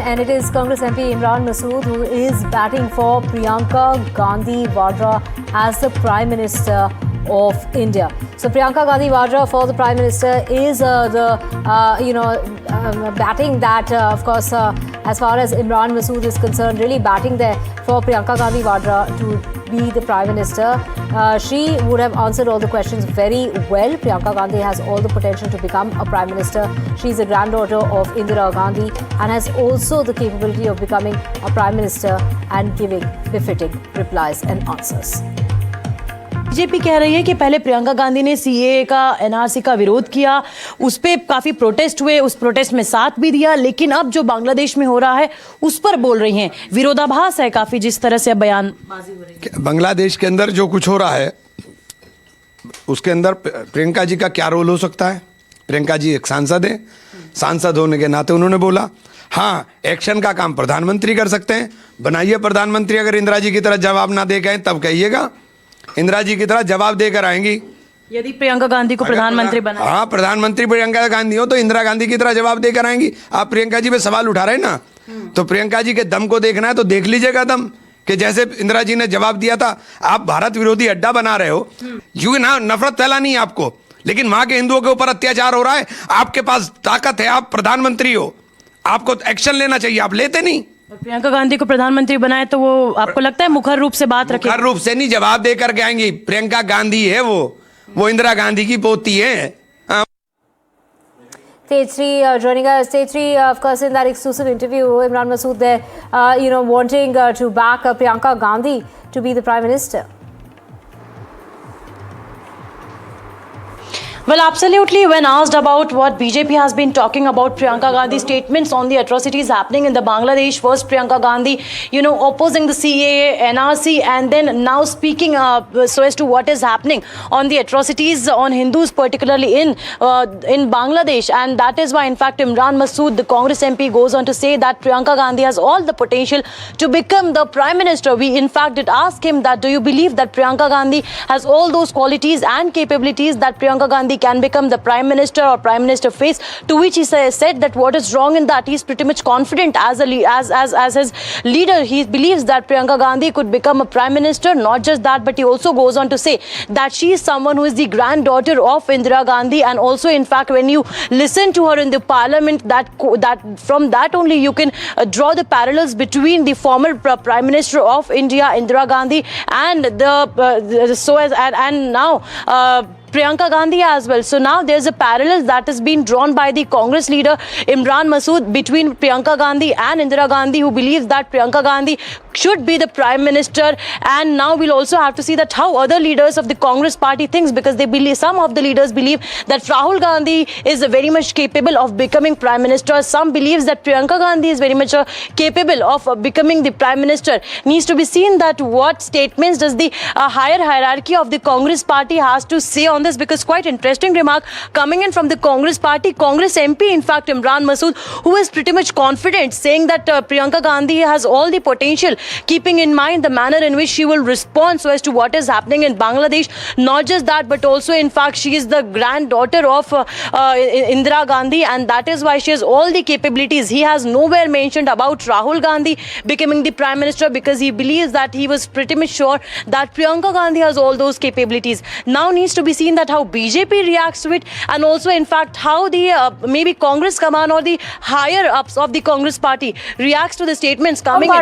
And it is Congress MP Imran Masood who is batting for Priyanka Gandhi Vadra as the Prime Minister of India. So Priyanka Gandhi Vadra for the Prime Minister is batting that, of course, as far as Imran Masood is concerned, really batting there for Priyanka Gandhi Vadra to be the Prime Minister. She would have answered all the questions very well. Priyanka Gandhi has all the potential to become a Prime Minister. She's a granddaughter of Indira Gandhi and has also the capability of becoming a Prime Minister and giving befitting replies and answers. BJP कह रही है कि पहले प्रियंका गांधी ने CAA का NRC का विरोध किया, उस पे काफी प्रोटेस्ट हुए, उस प्रोटेस्ट में साथ भी दिया, लेकिन अब जो बांग्लादेश में हो रहा है उस पर बोल रही हैं। विरोधाभास है काफी जिस तरह से बयानबाजी हो रही है। बांग्लादेश के अंदर जो कुछ हो रहा है उसके अंदर प्रियंका जी का क्या रोल हो सकता है? प्रियंका जी एक सांसद है, सांसद होने के नाते उन्होंने बोला हाँ एक्शन का काम प्रधानमंत्री कर सकते हैं, बनाइए प्रधानमंत्री। अगर इंदिरा जी की तरह जवाब ना दे गए तब कहिएगा, इंदिरा जी की तरह जवाब देकर आएंगी। यदि प्रियंका गांधी को प्रधानमंत्री बना, हाँ प्रधानमंत्री प्रियंका गांधी हो तो इंदिरा गांधी की तरह जवाब देकर आएंगी। आप प्रियंका जी पे सवाल उठा रहे हैं ना, तो प्रियंका जी के दम को देखना है तो देख लीजिएगा दम, कि जैसे इंदिरा जी ने जवाब दिया था। आप भारत विरोधी अड्डा बना रहे हो, यूं ना नफरत फैलानी है आपको, लेकिन वहां के हिंदुओं के ऊपर अत्याचार हो रहा है। आपके पास ताकत है, आप प्रधानमंत्री हो, आपको एक्शन लेना चाहिए, आप लेते नहीं। प्रियंका गांधी को प्रधानमंत्री बनाए तो वो आपको लगता है मुखर रूप से बात रखे? मुखर रूप से नहीं, जवाब देकर के आएंगी। प्रियंका गांधी है वो इंदिरा गांधी की पोती है। Stage 3 joining us. Stage 3, of course, in that exclusive interview, Imran Masood there, wanting to back Priyanka Gandhi to be the Prime Minister. Well, absolutely. When asked about what BJP has been talking about Priyanka Gandhi's statements on the atrocities happening in the Bangladesh, first Priyanka Gandhi, opposing the CAA, NRC, and then now speaking so as to what is happening on the atrocities on Hindus, particularly in Bangladesh. And that is why, in fact, Imran Masood, the Congress MP, goes on to say that Priyanka Gandhi has all the potential to become the Prime Minister. We, in fact, did ask him that, do you believe that Priyanka Gandhi has all those qualities and capabilities that Priyanka Gandhi can become the Prime Minister or Prime Minister face? To which he said that what is wrong in that? He's pretty much confident as his leader. He believes that Priyanka Gandhi could become a Prime Minister. Not just that, but he also goes on to say that she is someone who is the granddaughter of Indira Gandhi, and also, in fact, when you listen to her in the Parliament, that from that only you can draw the parallels between the former Prime Minister of India, Indira Gandhi, and now Priyanka Gandhi as well. So now there's a parallel that has been drawn by the Congress leader Imran Masood between Priyanka Gandhi and Indira Gandhi, who believes that Priyanka Gandhi should be the Prime Minister. And now we'll also have to see that how other leaders of the Congress party thinks, because they believe, some of the leaders believe that Rahul Gandhi is very much capable of becoming Prime Minister. Some believes that Priyanka Gandhi is very much capable of becoming the Prime Minister. Needs to be seen that what statements does the higher hierarchy of the Congress party has to say on this, because quite interesting remark coming in from the Congress party, Congress MP, in fact, Imran Masood, who is pretty much confident, saying that Priyanka Gandhi has all the potential, keeping in mind the manner in which she will respond so as to what is happening in Bangladesh. Not just that, but also, in fact, she is the granddaughter of Indira Gandhi, and that is why she has all the capabilities. He has nowhere mentioned about Rahul Gandhi becoming the Prime Minister, because he believes that he was pretty much sure that Priyanka Gandhi has all those capabilities. Now needs to be seen that how BJP reacts to it, and also, in fact, how the maybe Congress command or the higher ups of the Congress party reacts to the statements coming in.